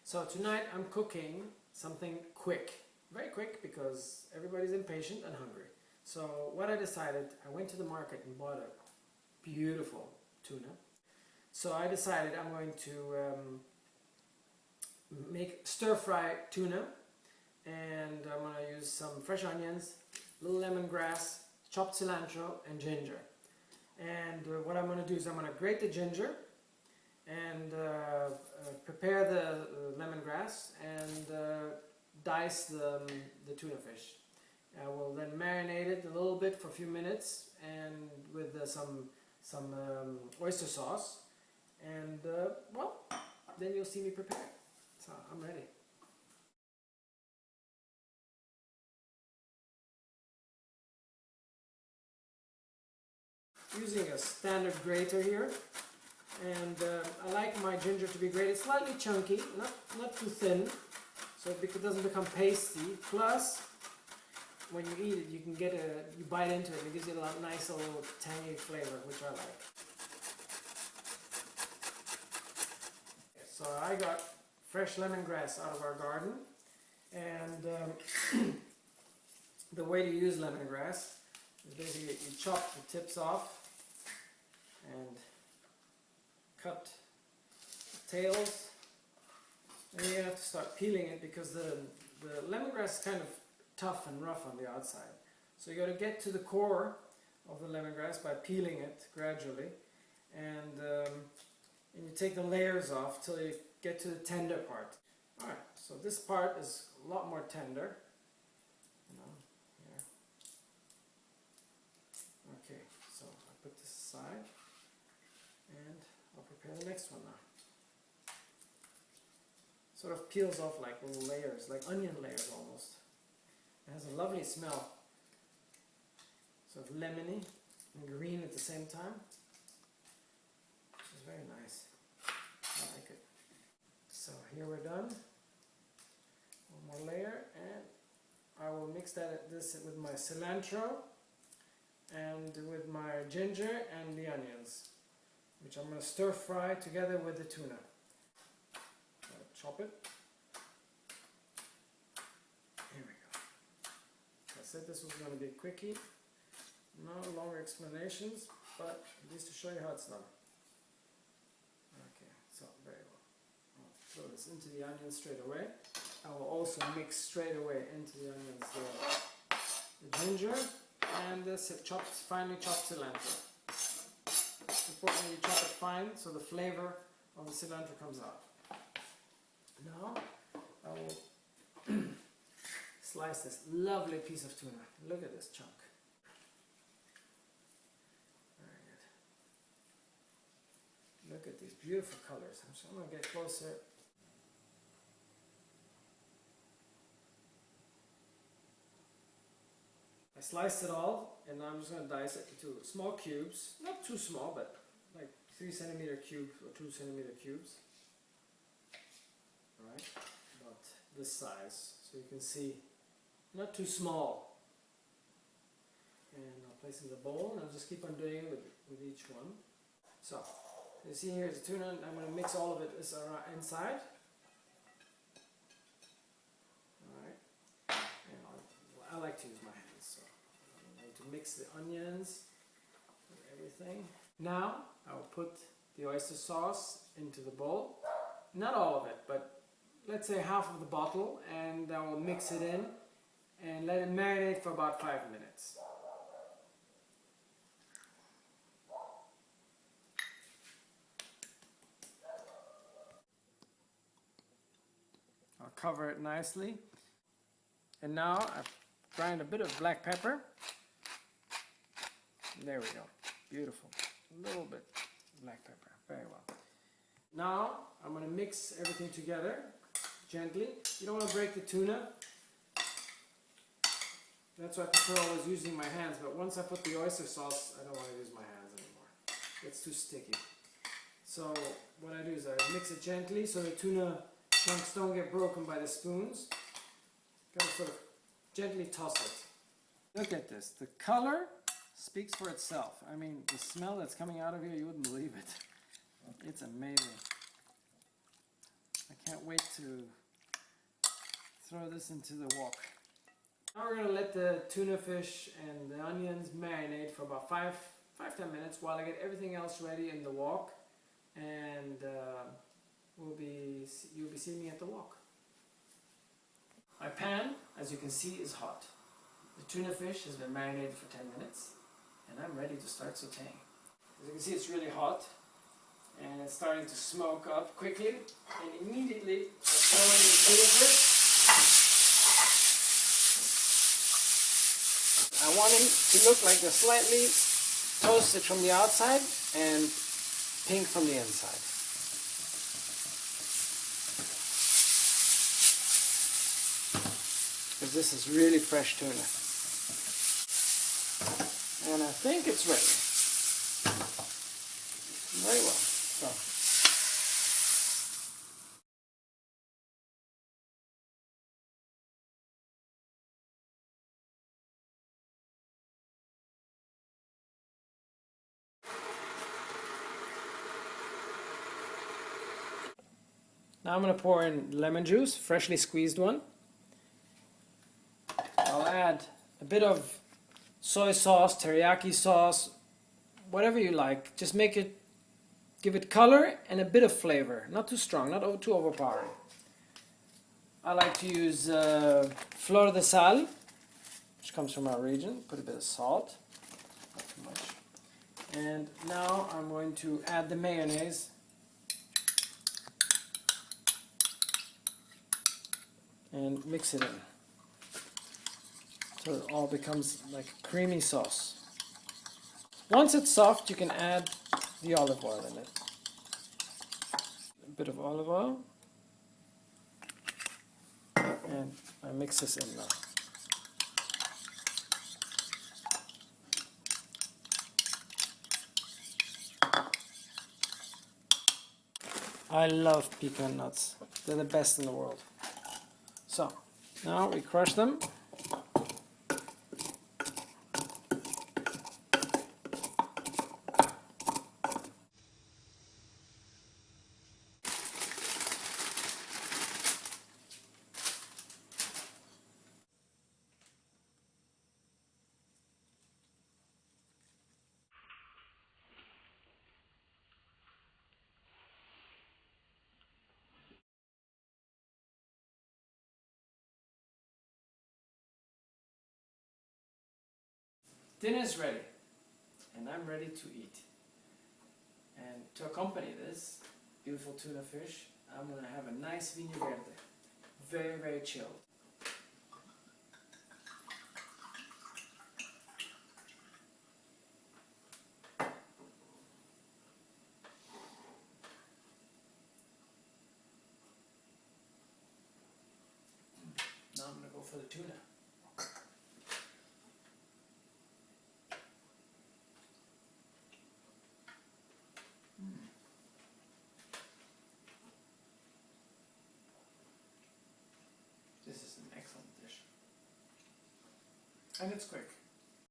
So tonight I'm cooking something quick, very quick, because everybody's impatient and hungry. So what I decided, I went to the market and bought a beautiful tuna. So I decided I'm going to make stir-fry tuna, and I'm going to use some fresh onions, a little lemongrass, chopped cilantro and ginger. And what I'm going to do is I'm going to grate the ginger and prepare the lemongrass and dice the tuna fish. I will then marinate it a little bit for a few minutes and with some oyster sauce, and well, then you'll see me prepare it. So I'm ready. Using a standard grater here, and I like my ginger to be grated slightly chunky, not too thin, so it doesn't become pasty. Plus, when you eat it, you can you bite into it, and it gives you a nice little tangy flavor, which I like. So I got fresh lemongrass out of our garden, and the way to use lemongrass is basically you chop the tips off and cut the tails, and you have to start peeling it because the lemongrass is kind of tough and rough on the outside. So you got to get to the core of the lemongrass by peeling it gradually, and you take the layers off till you get to the tender part. Alright, so this part is a lot more tender. Here. Okay, so I put this aside, and I'll prepare the next one now. Sort of peels off like little layers, like onion layers almost. It has a lovely smell, sort of lemony and green at the same time, which is very nice. I like it. So here we're done. One more layer, and I will mix this with my cilantro and with my ginger and the onions, which I'm going to stir fry together with the tuna. Chop it. Here we go. I said this was going to be a quickie. No longer explanations, but at least to show you how it's done. Okay, so very well. I'll throw this into the onions straight away. I will also mix straight away into the onions the ginger and the finely chopped cilantro. It's important that you chop it fine so the flavor of the cilantro comes out. Now I will slice this lovely piece of tuna. Look at this chunk. Very good. Look at these beautiful colors. I'm going to get closer. I sliced it all, and now I'm just going to dice it into small cubes. Not too small, but like 3 centimeter cubes or 2 centimeter cubes. Alright, about this size, so you can see, not too small. And I'll place in the bowl, and I'll just keep on doing it with each one. So, you see here's the tuna, and I'm going to mix all of it inside. Alright, and I like to use my hands, so I'm going to mix the onions and everything. Now, I will put the oyster sauce into the bowl. Not all of it, but let's say half of the bottle, and I will mix it in and let it marinate for about 5 minutes. I'll cover it nicely, and now I've ground a bit of black pepper. There we go, beautiful. A little bit of black pepper, very well. Now I'm going to mix everything together gently. You don't want to break the tuna. That's why I prefer always using my hands, but once I put the oyster sauce, I don't want to use my hands anymore. It's too sticky. So what I do is I mix it gently so the tuna chunks don't get broken by the spoons. Gotta sort of gently toss it. Look at this. The color speaks for itself. I mean, the smell that's coming out of here, you wouldn't believe it. It's amazing. I Can't wait to throw this into the wok. Now we're going to let the tuna fish and the onions marinate for about 5-10 minutes while I get everything else ready in the wok, and you'll be seeing me at the wok. My pan, as you can see, is hot. The tuna fish has been marinated for 10 minutes, and I'm ready to start sauteing. As you can see, it's really hot, and it's starting to smoke up quickly, and immediately I throw in the tuna fish. I want them to look like they're slightly toasted from the outside and pink from the inside. Because this is really fresh tuna. And I think it's ready. Very well. So. Now I'm going to pour in lemon juice, freshly squeezed one. I'll add a bit of soy sauce, teriyaki sauce, whatever you like. Just give it color and a bit of flavor. Not too strong, not too overpowering. I like to use flor de sal, which comes from our region. Put a bit of salt, not too much. And now I'm going to add the mayonnaise. And mix it in so it all becomes like creamy sauce. Once it's soft, you can add the olive oil in it. A bit of olive oil, and I mix this in now. I love pecan nuts. They're the best in the world. So, now we crush them. Dinner's ready, and I'm ready to eat. And to accompany this beautiful tuna fish, I'm going to have a nice vino verde. Very, very chilled. Now I'm going to go for the tuna. This is an excellent dish. And it's quick.